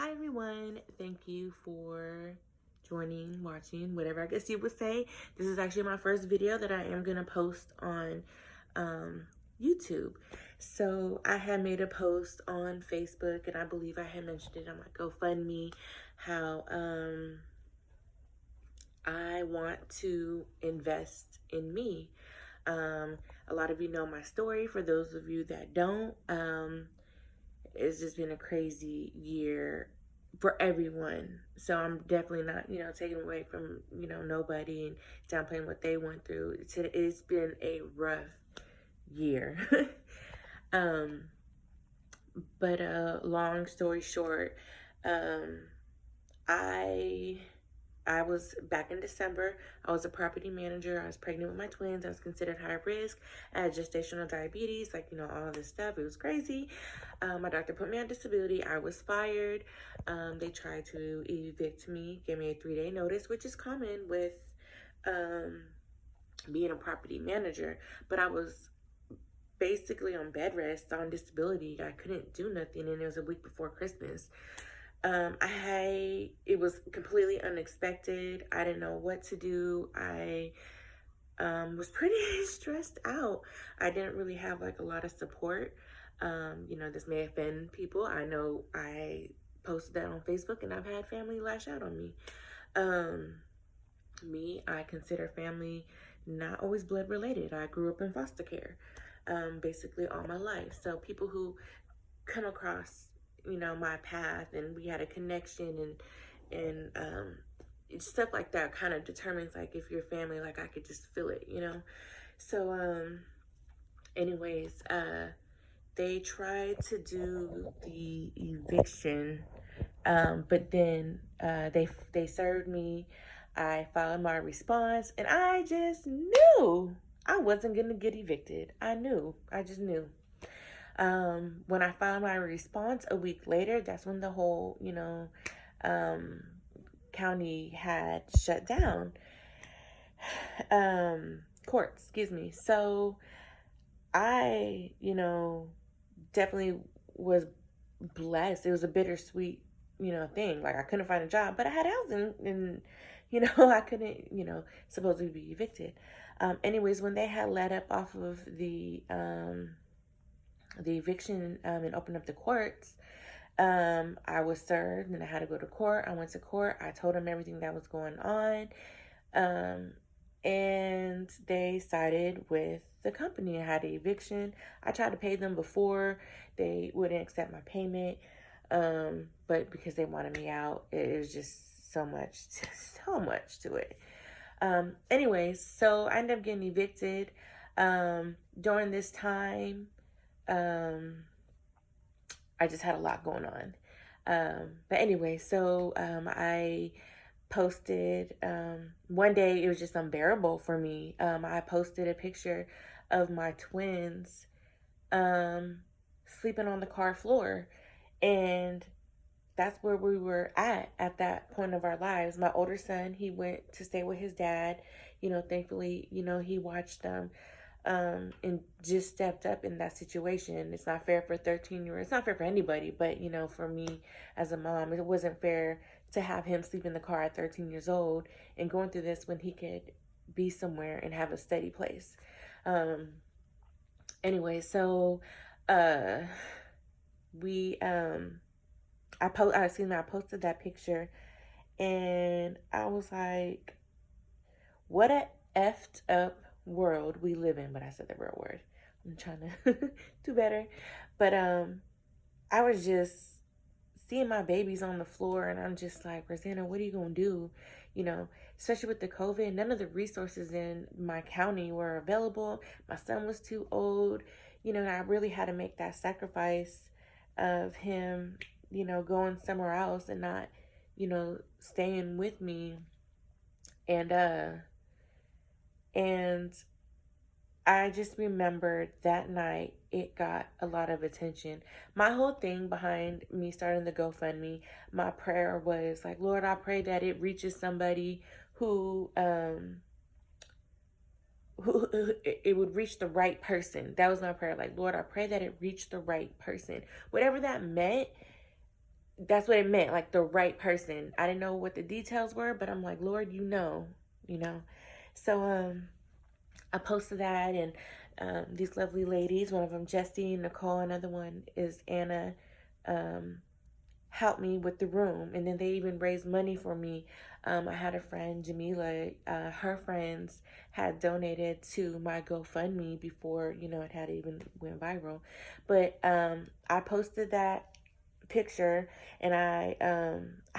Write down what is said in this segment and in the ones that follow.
Hi everyone, thank you for joining, watching, whatever I guess you would say. This is actually my first video that I am gonna post on YouTube. So I had made a post on Facebook, and I believe I had mentioned it on my GoFundMe, how I want to invest in me. A lot of you know my story. For those of you that don't, it's just been a crazy year for everyone. So I'm definitely not, taking away from, nobody and downplaying what they went through. It's been a rough year. um, but long story short, um, I I was back in December. I was a property manager. I was pregnant with my twins. I was considered high risk. I had gestational diabetes, all this stuff. It was crazy. My doctor put me on disability. I was fired. They tried to evict me, gave me a 3-day notice, which is common with um, being a property manager. But I was basically on bed rest, on disability. I couldn't do nothing, and it was a week before Christmas. It was completely unexpected. I didn't know what to do. I was pretty stressed out. I didn't really have a lot of support. This may offend people. I know I posted that on Facebook, and I've had family lash out on me. Um, I consider family not always blood related. I grew up in foster care, basically all my life. So people who come across my path, and we had a connection, and stuff like that kind of determines if you're family. I could just feel it. So anyways, they tried to do the eviction, but then they served me. I filed my response, and I just knew I wasn't gonna get evicted. I just knew. When I filed my response a week later, that's when the whole, um, county had shut down. Court, excuse me. So I, definitely was blessed. It was a bittersweet, thing. I couldn't find a job, but I had housing, and, I couldn't, supposedly be evicted. Anyways, when they had let up off of the eviction, and opened up the courts, I was served, and I had to go to court. I went to court. I told them everything that was going on. Um, and they sided with the company. I had an eviction. I tried to pay them before. They wouldn't accept my payment. But because they wanted me out, it was just so much to it. Anyways, so I ended up getting evicted. During this time, I just had a lot going on. But anyway, so I posted, one day it was just unbearable for me. I posted a picture of my twins sleeping on the car floor. And that's where we were at that point of our lives. My older son, he went to stay with his dad. Thankfully, he watched them, and just stepped up in that situation. It's not fair for 13-year-olds. It's not fair for anybody, but for me as a mom, it wasn't fair to have him sleep in the car at 13 years old and going through this when he could be somewhere and have a steady place. Anyway, so we I posted that picture, and I was like, what a effed up world we live in. But I said the real word. I'm trying to do better. But I was just seeing my babies on the floor, and I'm just like, Rosanna, what are you gonna do? Especially with the COVID, none of the resources in my county were available. My son was too old. I really had to make that sacrifice of him, going somewhere else and not, staying with me. And I just remembered that night it got a lot of attention. My whole thing behind me starting the GoFundMe, my prayer was like, Lord, I pray that it reaches somebody who it would reach the right person. That was my prayer. Like, Lord, I pray that it reached the right person. Whatever that meant, that's what it meant, like the right person. I didn't know what the details were, but I'm like, Lord, you know. So I posted that, and these lovely ladies, one of them Jessie, Nicole, another one is Anna, um, helped me with the room, and then they even raised money for me. I had a friend, Jamila, her friends had donated to my GoFundMe before, it had even went viral. But I posted that picture, and I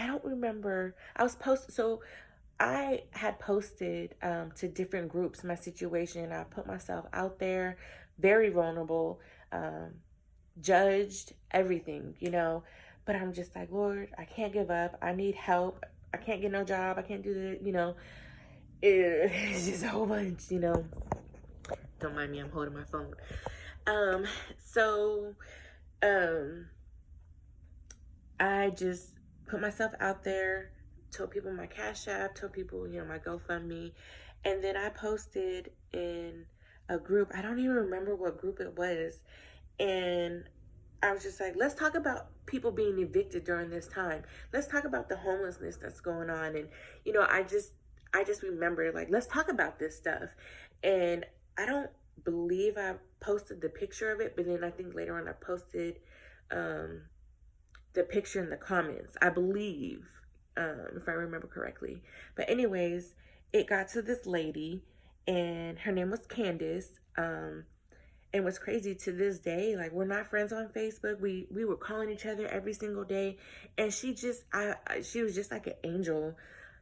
don't remember, I was posted, so I had posted to different groups my situation. I put myself out there, very vulnerable, um, judged, everything, But I'm just like, Lord, I can't give up. I need help. I can't get no job. I can't do the. It's just a whole bunch. Don't mind me, I'm holding my phone. Um, so, um, I just put myself out there, told people my Cash App, told people, my GoFundMe. And then I posted in a group. I don't even remember what group it was. And I was just like, let's talk about people being evicted during this time. Let's talk about the homelessness that's going on. And, I just remember, like, let's talk about this stuff. And I don't believe I posted the picture of it, but then I think later on I posted um, the picture in the comments, I believe, if I remember correctly. But anyways, it got to this lady, and her name was Candace. And what's crazy, to this day, like, we're not friends on Facebook. We were calling each other every single day, and she was just like an angel.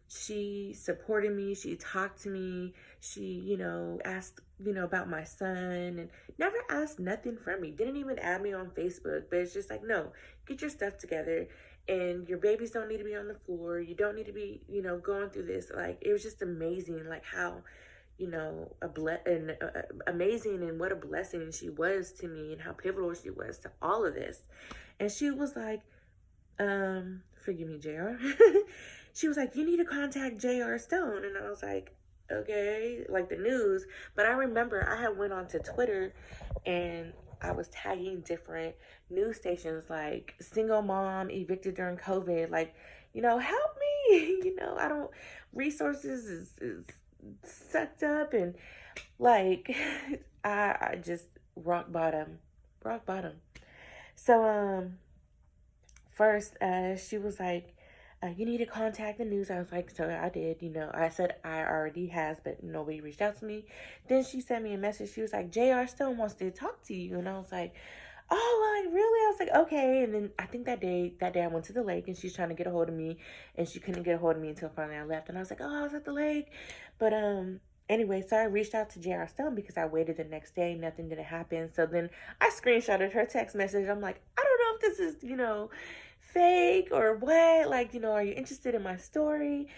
She supported me. She talked to me. She, asked, about my son, and never asked nothing from me. Didn't even add me on Facebook, but it's just like, no, get your stuff together. And your babies don't need to be on the floor. You don't need to be, going through this. Like, it was just amazing, like, how, amazing, and what a blessing she was to me, and how pivotal she was to all of this. And she was like, forgive me, JR. She was like, you need to contact JR Stone. And I was like, okay, like the news. But I remember I had went onto Twitter, and I was tagging different news stations, like single mom evicted during COVID, like, help me. I don't, resources is sucked up, and like, I just rock bottom, rock bottom. So first, she was like, you need to contact the news. I was like, so I did, I said I already has, but nobody reached out to me. Then she sent me a message. She was like, JR Stone wants to talk to you. And I was like, oh, like, really? I was like, okay. And then I think that day I went to the lake, and she's trying to get a hold of me, and she couldn't get a hold of me until finally I left. And I was like, oh, I was at the lake. But anyway, so I reached out to JR Stone because I waited the next day. Nothing didn't happen. So then I screenshotted her text message. I'm like, I don't know if this is, fake or what. Like, are you interested in my story?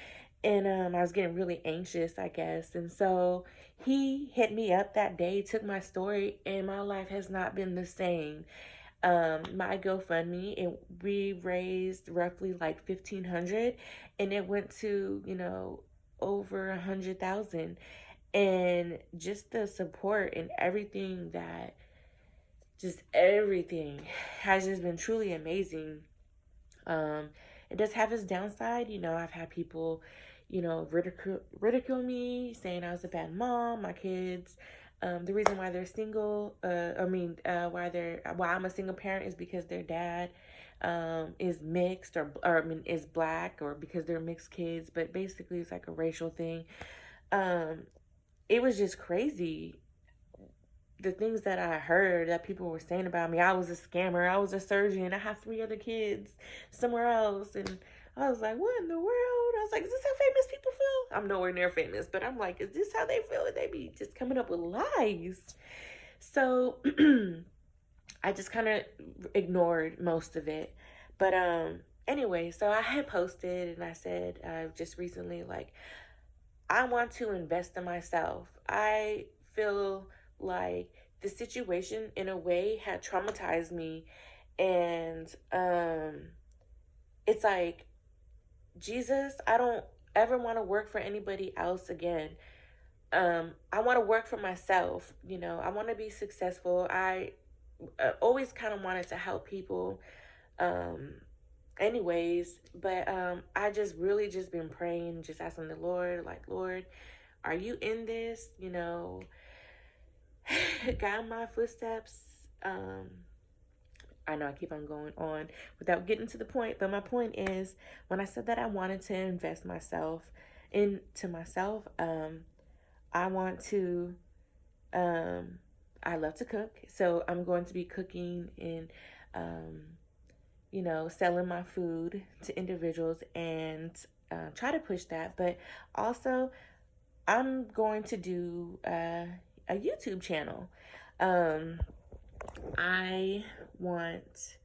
And I was getting really anxious, I guess. And so he hit me up that day, took my story, and my life has not been the same. My GoFundMe, we raised roughly like 1,500, and it went to, over 100,000. And just the support and everything, that just everything has just been truly amazing. um it does have its downside. I've had people, ridicule me, saying I was a bad mom. My kids, the reason why they're single, why I'm a single parent is because their dad is mixed, or I mean, is black, or because they're mixed kids. But basically, it's like a racial thing. um it was just crazy, the things that I heard that people were saying about me. I was a scammer. I was a surgeon. I have 3 other kids somewhere else. And I was like, what in the world? I was like, is this how famous people feel? I'm nowhere near famous, but I'm like, is this how they feel? They be just coming up with lies. So I just kind of ignored most of it. But anyway, so I had posted, and I said just recently, like, I want to invest in myself. I feel like the situation, in a way, had traumatized me. And it's like, Jesus, I don't ever want to work for anybody else again. I want to work for myself. I want to be successful. I always kind of wanted to help people. anyways, but I just really just been praying, just asking the Lord, like, Lord, are you in this? You know, guide my footsteps. I know I keep on going on without getting to the point, but my point is, when I said that I wanted to invest myself into myself, I want to, um, I love to cook, so I'm going to be cooking and, um, you know, selling my food to individuals and try to push that. But also, I'm going to do a YouTube channel. Um, I want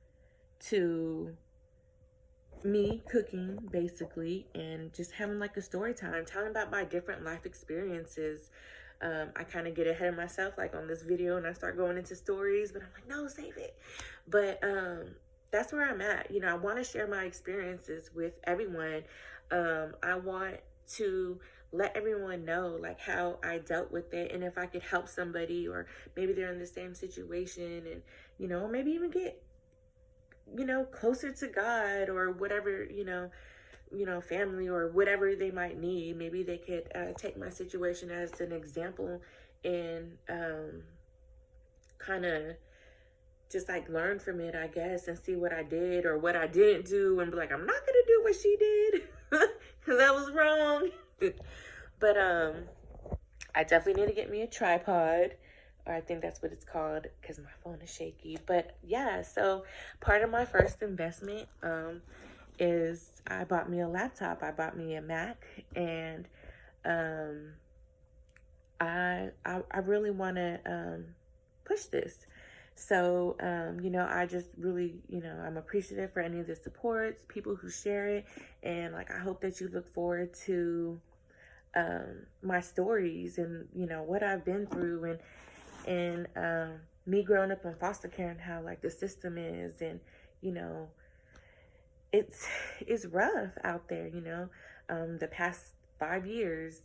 to me cooking basically and just having like a story time, telling about my different life experiences. I kind of get ahead of myself like on this video and I start going into stories, but I'm like, no, save it. But that's where I'm at. You know, I want to share my experiences with everyone. I want to let everyone know like how I dealt with it, and if I could help somebody, or maybe they're in the same situation, and you know, maybe even get, you know, closer to God, or whatever, you know, family or whatever they might need. Maybe they could take my situation as an example and kind of just like learn from it, I guess, and see what I did or what I didn't do, and be like, I'm not gonna do what she did because I was wrong. But I definitely need to get me a tripod, or I think that's what it's called, because my phone is shaky. But yeah, so part of my first investment is I bought me a laptop. I bought me a Mac, and um, I really want to push this. So, you know, I just really, you know, I'm appreciative for any of the supports, people who share it, and like I hope that you look forward to my stories and, you know, what I've been through, and me growing up in foster care, and how like the system is, and you know, it's it's rough out there, you know. The past 5 years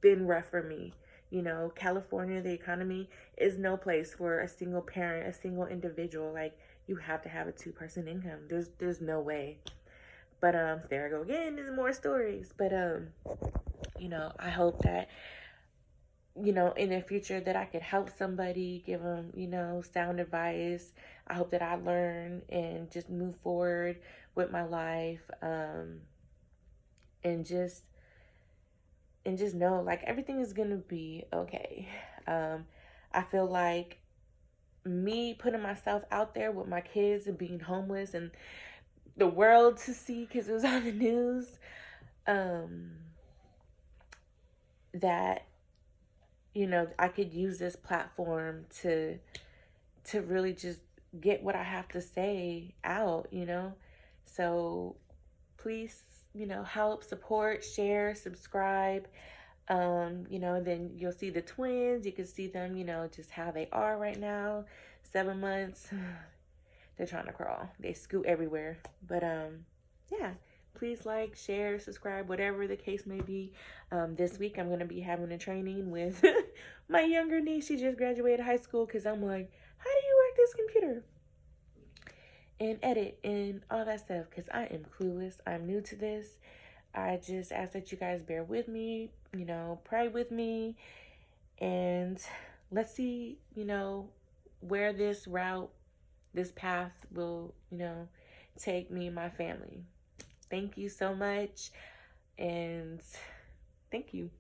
been rough for me. You know, California, the economy is no place for a single parent, a single individual. Like, you have to have a two-person income. There's no way. But there I go again, there's more stories. But you know, I hope that, you know, in the future, that I could help somebody, give them, you know, sound advice. I hope that I learn and just move forward with my life, and just know like everything is gonna be okay. Um, I feel like me putting myself out there with my kids and being homeless and the world to see, because it was on the news, um, that, you know, I could use this platform to really just get what I have to say out, you know. So please, you know, help, support, share, subscribe. You know, then you'll see the twins. You can see them, you know, just how they are right now. 7 months. They're trying to crawl. They scoot everywhere. But yeah. Please like, share, subscribe, whatever the case may be. This week I'm gonna be having a training with my younger niece. She just graduated high school, because I'm like, how do you work this computer and edit and all that stuff? Because I am clueless. I'm new to this. I just ask that you guys bear with me, you know, pray with me, and let's see, you know, where this route, this path will, you know, take me and my family. Thank you so much, and thank you.